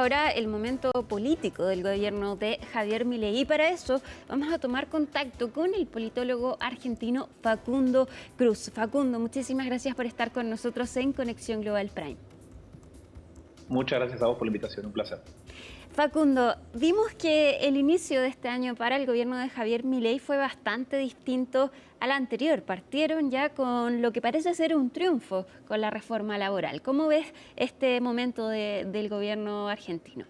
ahora el momento político del gobierno de Javier Milei y para eso vamos a tomar contacto con el politólogo argentino Facundo Cruz. Facundo, muchísimas gracias por estar con nosotros en Conexión Global Prime. Muchas gracias a vos por la invitación, un placer. Facundo, vimos que el inicio de este año para el gobierno de Javier Milei fue bastante distinto al anterior. Partieron ya con lo que parece ser un triunfo con la reforma laboral. ¿Cómo ves este momento del gobierno argentino?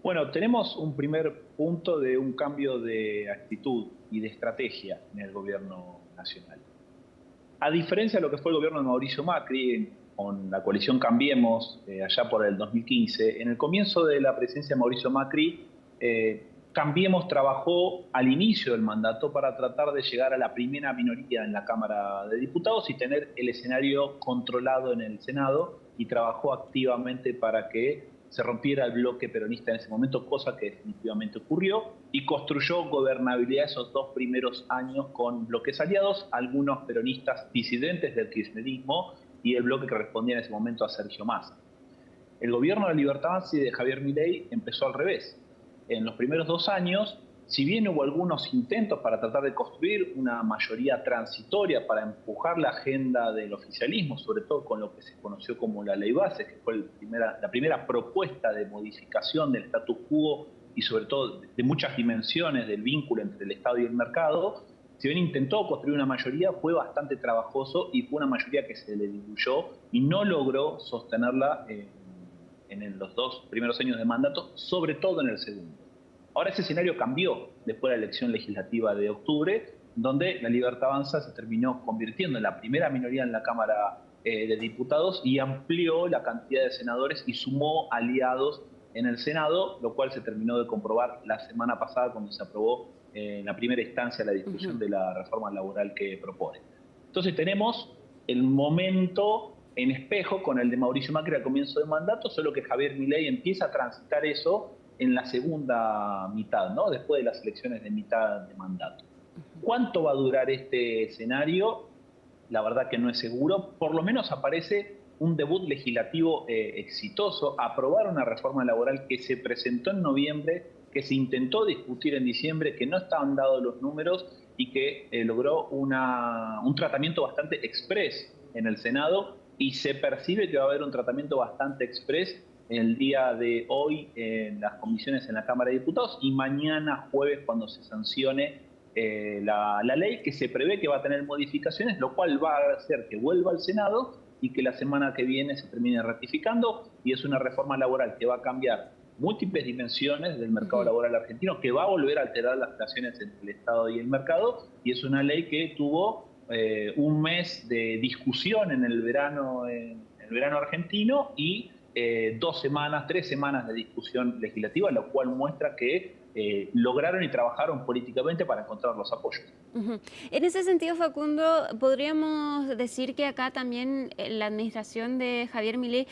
Bueno, tenemos un primer punto de un cambio de actitud y de estrategia en el gobierno nacional. A diferencia de lo que fue el gobierno de Mauricio Macri, con la coalición Cambiemos, allá por el 2015, en el comienzo de la presidencia de Mauricio Macri, Cambiemos trabajó al inicio del mandato para tratar de llegar a la primera minoría en la Cámara de Diputados y tener el escenario controlado en el Senado, y trabajó activamente para que se rompiera el bloque peronista en ese momento, cosa que definitivamente ocurrió, y construyó gobernabilidad esos dos primeros años con bloques aliados, algunos peronistas disidentes del kirchnerismo y el bloque que respondía en ese momento a Sergio Massa. El gobierno de Libertad Avanza y de Javier Milei empezó al revés. En los primeros 2 años, si bien hubo algunos intentos para tratar de construir una mayoría transitoria para empujar la agenda del oficialismo, sobre todo con lo que se conoció como la Ley Base, que fue la primera propuesta de modificación del status quo y sobre todo de muchas dimensiones del vínculo entre el Estado y el mercado, si bien intentó construir una mayoría, fue bastante trabajoso y fue una mayoría que se le diluyó y no logró sostenerla en los 2 primeros años de mandato, sobre todo en el segundo. Ahora ese escenario cambió después de la elección legislativa de octubre, donde la Libertad Avanza se terminó convirtiendo en la primera minoría en la Cámara de Diputados y amplió la cantidad de senadores y sumó aliados en el Senado, lo cual se terminó de comprobar la semana pasada cuando se aprobó en la primera instancia la discusión de la reforma laboral que propone. Entonces tenemos el momento en espejo con el de Mauricio Macri al comienzo del mandato, solo que Javier Milei empieza a transitar eso en la segunda mitad, ¿no? Después de las elecciones de mitad de mandato. ¿Cuánto va a durar este escenario? La verdad que no es seguro. Por lo menos aparece un debut legislativo exitoso, aprobar una reforma laboral que se presentó en noviembre, que se intentó discutir en diciembre, que no estaban dados los números y que logró un tratamiento bastante exprés en el Senado, y se percibe que va a haber un tratamiento bastante exprés el día de hoy en las comisiones en la Cámara de Diputados y mañana jueves cuando se sancione la ley, que se prevé que va a tener modificaciones, lo cual va a hacer que vuelva al Senado y que la semana que viene se termine ratificando, y es una reforma laboral que va a cambiar múltiples dimensiones del mercado laboral argentino, que va a volver a alterar las relaciones entre el Estado y el mercado, y es una ley que tuvo un mes de discusión en el verano argentino y 2 semanas, 3 semanas de discusión legislativa, lo cual muestra que lograron y trabajaron políticamente para encontrar los apoyos. En ese sentido, Facundo, podríamos decir que acá también la administración de Javier Milei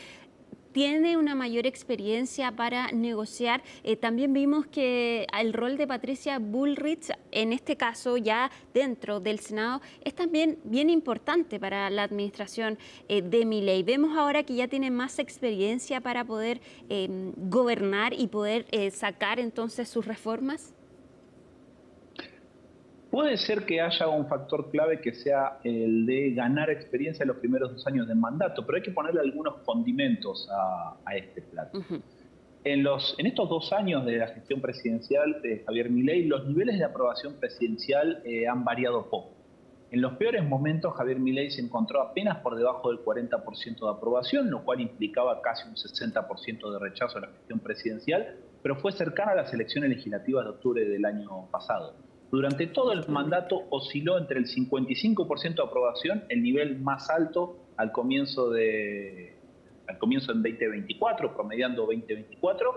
tiene una mayor experiencia para negociar. También vimos que el rol de Patricia Bullrich, en este caso ya dentro del Senado, es también bien importante para la administración de Milei. Vemos ahora que ya tiene más experiencia para poder gobernar y poder sacar entonces sus reformas. Puede ser que haya un factor clave que sea el de ganar experiencia en los primeros 2 años de mandato, pero hay que ponerle algunos condimentos a este plato. En estos 2 años de la gestión presidencial de Javier Milei, los niveles de aprobación presidencial han variado poco. En los peores momentos, Javier Milei se encontró apenas por debajo del 40% de aprobación, lo cual implicaba casi un 60% de rechazo a la gestión presidencial, pero fue cercana a las elecciones legislativas de octubre del año pasado. Durante todo el mandato osciló entre el 55% de aprobación, el nivel más alto al comienzo en 2024, promediando 2024,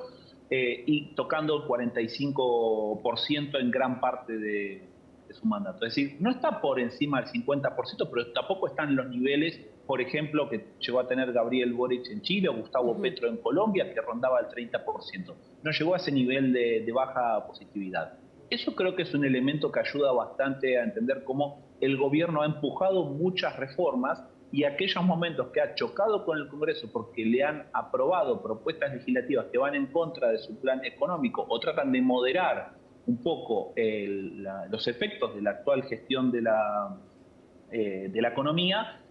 y tocando el 45% en gran parte de su mandato. Es decir, no está por encima del 50%, pero tampoco están los niveles, por ejemplo, que llegó a tener Gabriel Boric en Chile o Gustavo Petro en Colombia, que rondaba el 30%. No llegó a ese nivel de baja positividad. Eso creo que es un elemento que ayuda bastante a entender cómo el gobierno ha empujado muchas reformas y aquellos momentos que ha chocado con el Congreso porque le han aprobado propuestas legislativas que van en contra de su plan económico o tratan de moderar un poco los efectos de la actual gestión de la economía,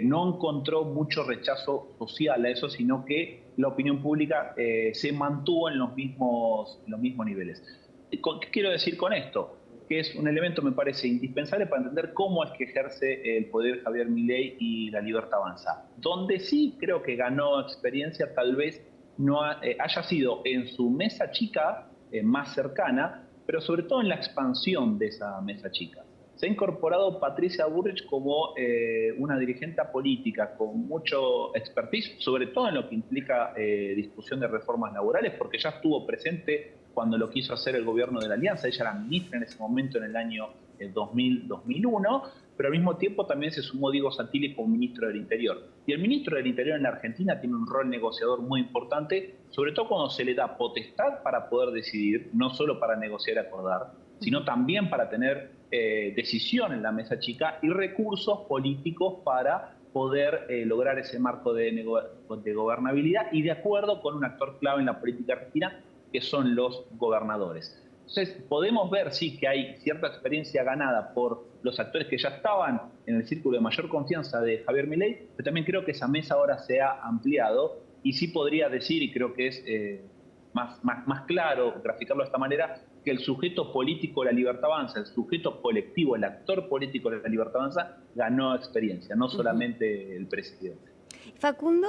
no encontró mucho rechazo social a eso, sino que la opinión pública se mantuvo en los mismos niveles. ¿Qué quiero decir con esto? Que es un elemento, me parece, indispensable para entender cómo es que ejerce el poder Javier Milei y la Libertad Avanza. Donde sí creo que ganó experiencia, tal vez no haya sido en su mesa chica más cercana, pero sobre todo en la expansión de esa mesa chica. Se ha incorporado Patricia Bullrich como una dirigente política con mucho expertise, sobre todo en lo que implica discusión de reformas laborales, porque ya estuvo presente cuando lo quiso hacer el gobierno de la Alianza. Ella era ministra en ese momento, en el año 2000-2001, pero al mismo tiempo también se sumó Diego Santilli como ministro del Interior. Y el ministro del Interior en la Argentina tiene un rol negociador muy importante, sobre todo cuando se le da potestad para poder decidir, no solo para negociar y acordar, sino también para tener decisión en la mesa chica y recursos políticos para poder lograr ese marco de gobernabilidad y de acuerdo con un actor clave en la política argentina, que son los gobernadores. Entonces, podemos ver, sí, que hay cierta experiencia ganada por los actores que ya estaban en el círculo de mayor confianza de Javier Milei, pero también creo que esa mesa ahora se ha ampliado y sí podría decir, y creo que es más claro graficarlo de esta manera, que el sujeto político de la Libertad Avanza, el sujeto colectivo, el actor político de la Libertad Avanza, ganó experiencia, no solamente el presidente. Facundo,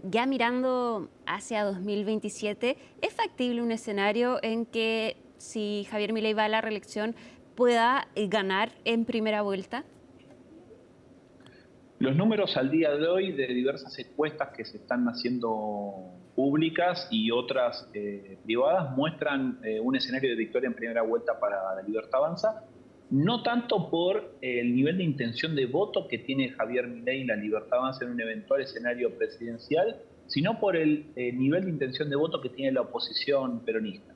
ya mirando hacia 2027, ¿es factible un escenario en que si Javier Milei va a la reelección pueda ganar en primera vuelta? Los números al día de hoy de diversas encuestas que se están haciendo públicas y otras privadas muestran un escenario de victoria en primera vuelta para la Libertad Avanza, no tanto por el nivel de intención de voto que tiene Javier Milei y la Libertad Avanza en un eventual escenario presidencial, sino por el nivel de intención de voto que tiene la oposición peronista.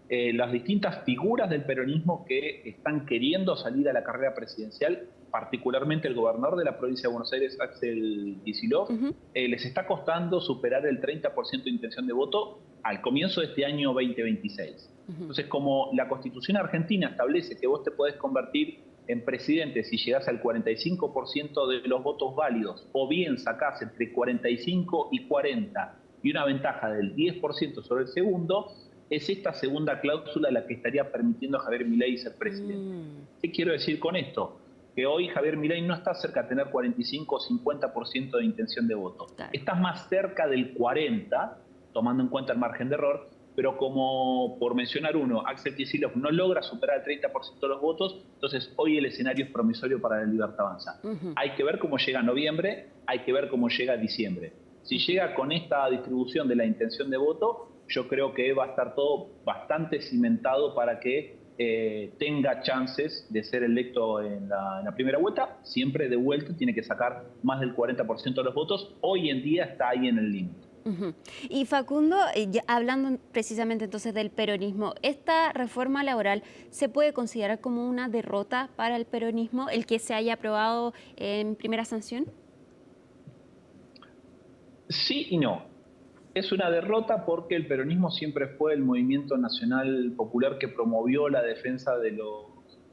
Las distintas figuras del peronismo que están queriendo salir a la carrera presidencial, particularmente el gobernador de la provincia de Buenos Aires, Axel Kicillof, les está costando superar el 30% de intención de voto al comienzo de este año 2026. Entonces, como la Constitución argentina establece que vos te podés convertir en presidente si llegás al 45% de los votos válidos, o bien sacás entre 45 y 40 y una ventaja del 10% sobre el segundo, es esta segunda cláusula la que estaría permitiendo a Javier Milei ser presidente. ¿Qué quiero decir con esto? Que hoy Javier Milei no está cerca de tener 45 o 50% de intención de voto. Claro. Está más cerca del 40%, tomando en cuenta el margen de error, pero como por mencionar uno, Axel Kicillof no logra superar el 30% de los votos, entonces hoy el escenario es promisorio para la Libertad Avanza. Hay que ver cómo llega noviembre, hay que ver cómo llega diciembre. Si llega con esta distribución de la intención de voto, yo creo que va a estar todo bastante cimentado para que tenga chances de ser electo en la primera vuelta. Siempre de vuelta tiene que sacar más del 40% de los votos. Hoy en día está ahí en el límite. Y Facundo, hablando precisamente entonces del peronismo, ¿esta reforma laboral se puede considerar como una derrota para el peronismo, el que se haya aprobado en primera sanción? Sí y no. Es una derrota porque el peronismo siempre fue el movimiento nacional popular que promovió la defensa de los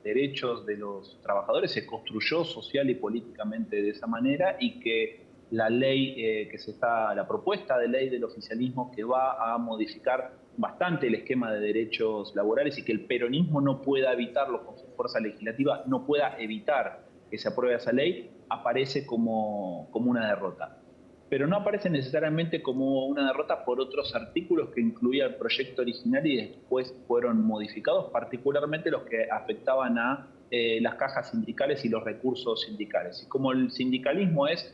derechos de los trabajadores, se construyó social y políticamente de esa manera, y que la ley la propuesta de ley del oficialismo que va a modificar bastante el esquema de derechos laborales y que el peronismo no pueda evitarlo con su fuerza legislativa, no pueda evitar que se apruebe esa ley, aparece como una derrota. Pero no aparece necesariamente como una derrota por otros artículos que incluía el proyecto original y después fueron modificados, particularmente los que afectaban a las cajas sindicales y los recursos sindicales. Y como el sindicalismo es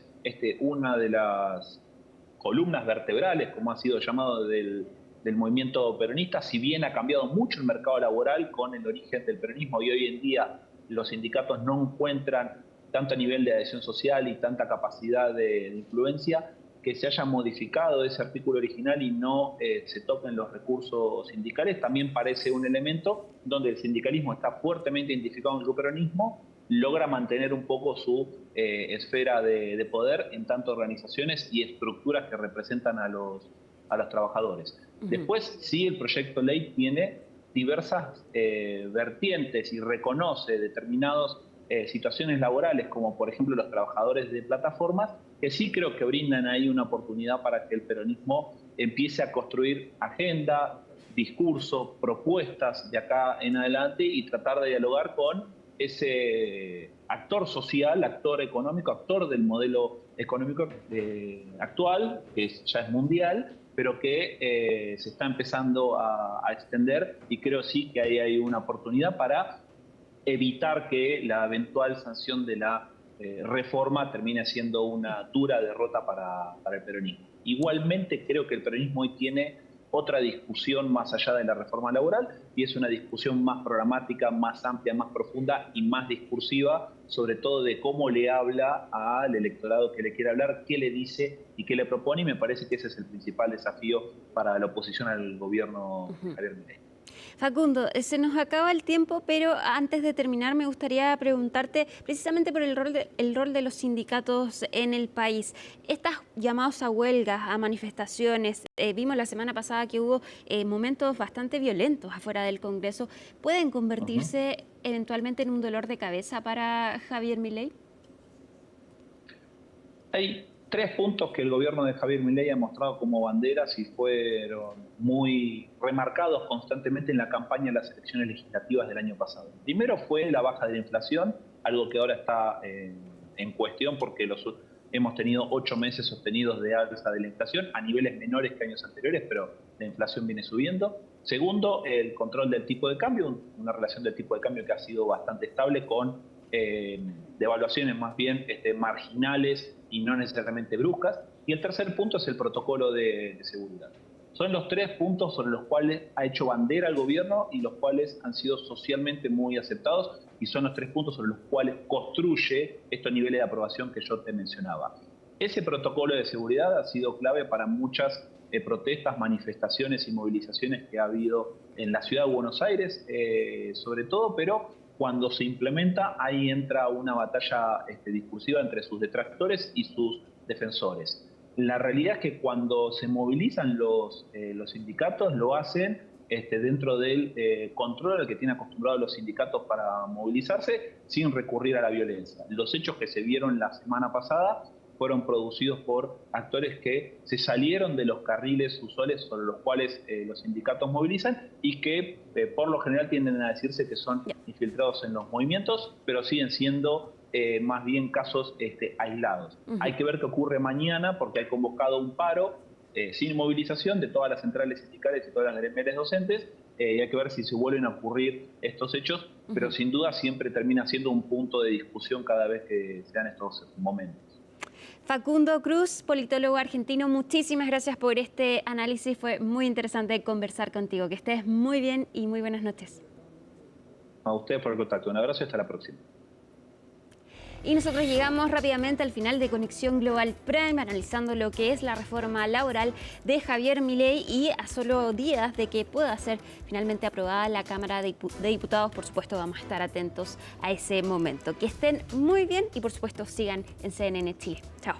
una de las columnas vertebrales, como ha sido llamado, del movimiento peronista, si bien ha cambiado mucho el mercado laboral con el origen del peronismo y hoy en día los sindicatos no encuentran tanto nivel de adhesión social y tanta capacidad de influencia, que se haya modificado ese artículo original y no se toquen los recursos sindicales, también parece un elemento donde el sindicalismo está fuertemente identificado con el peronismo logra mantener un poco su esfera de poder en tanto organizaciones y estructuras que representan a los trabajadores. Después, sí, el proyecto de ley tiene diversas vertientes y reconoce determinadas situaciones laborales, como por ejemplo los trabajadores de plataformas, que sí creo que brindan ahí una oportunidad para que el peronismo empiece a construir agenda, discurso, propuestas de acá en adelante y tratar de dialogar con ese actor social, actor económico, actor del modelo económico actual, que ya es mundial, pero que se está empezando a extender, y creo sí que ahí hay una oportunidad para evitar que la eventual sanción de la reforma termine siendo una dura derrota para el peronismo. Igualmente creo que el peronismo hoy tiene otra discusión más allá de la reforma laboral, y es una discusión más programática, más amplia, más profunda y más discursiva, sobre todo de cómo le habla al electorado que le quiere hablar, qué le dice y qué le propone, y me parece que ese es el principal desafío para la oposición al gobierno de Javier Milei. Facundo, se nos acaba el tiempo, pero antes de terminar me gustaría preguntarte precisamente por el rol de los sindicatos en el país. Estas llamados a huelgas, a manifestaciones, vimos la semana pasada que hubo momentos bastante violentos afuera del Congreso. ¿Pueden convertirse eventualmente en un dolor de cabeza para Javier Milei? Hay 3 puntos que el gobierno de Javier Milei ha mostrado como banderas y fueron muy remarcados constantemente en la campaña de las elecciones legislativas del año pasado. Primero fue la baja de la inflación, algo que ahora está en cuestión porque hemos tenido 8 meses sostenidos de alza de la inflación a niveles menores que años anteriores, pero la inflación viene subiendo. Segundo, el control del tipo de cambio, una relación del tipo de cambio que ha sido bastante estable con devaluaciones más bien marginales y no necesariamente bruscas. Y el tercer punto es el protocolo de seguridad. Son los 3 puntos sobre los cuales ha hecho bandera el gobierno y los cuales han sido socialmente muy aceptados, y son los 3 puntos sobre los cuales construye estos niveles de aprobación que yo te mencionaba. Ese protocolo de seguridad ha sido clave para muchas protestas, manifestaciones y movilizaciones que ha habido en la ciudad de Buenos Aires, sobre todo, pero cuando se implementa, ahí entra una batalla discursiva entre sus detractores y sus defensores. La realidad es que cuando se movilizan los sindicatos, lo hacen dentro del control al que tienen acostumbrados los sindicatos para movilizarse, sin recurrir a la violencia. Los hechos que se vieron la semana pasada fueron producidos por actores que se salieron de los carriles usuales sobre los cuales los sindicatos movilizan, y que por lo general tienden a decirse que son infiltrados en los movimientos, pero siguen siendo más bien casos aislados. Hay que ver qué ocurre mañana, porque hay convocado un paro sin movilización de todas las centrales sindicales y todas las gremiales docentes, y hay que ver si se vuelven a ocurrir estos hechos, pero sin duda siempre termina siendo un punto de discusión cada vez que se dan estos momentos. Facundo Cruz, politólogo argentino, muchísimas gracias por este análisis. Fue muy interesante conversar contigo. Que estés muy bien y muy buenas noches. A ustedes por el contacto. Un abrazo y hasta la próxima. Y nosotros llegamos rápidamente al final de Conexión Global Prime, analizando lo que es la reforma laboral de Javier Milei, y a solo días de que pueda ser finalmente aprobada la Cámara de Diputados. Por supuesto, vamos a estar atentos a ese momento. Que estén muy bien y por supuesto sigan en CNN Chile. Chao.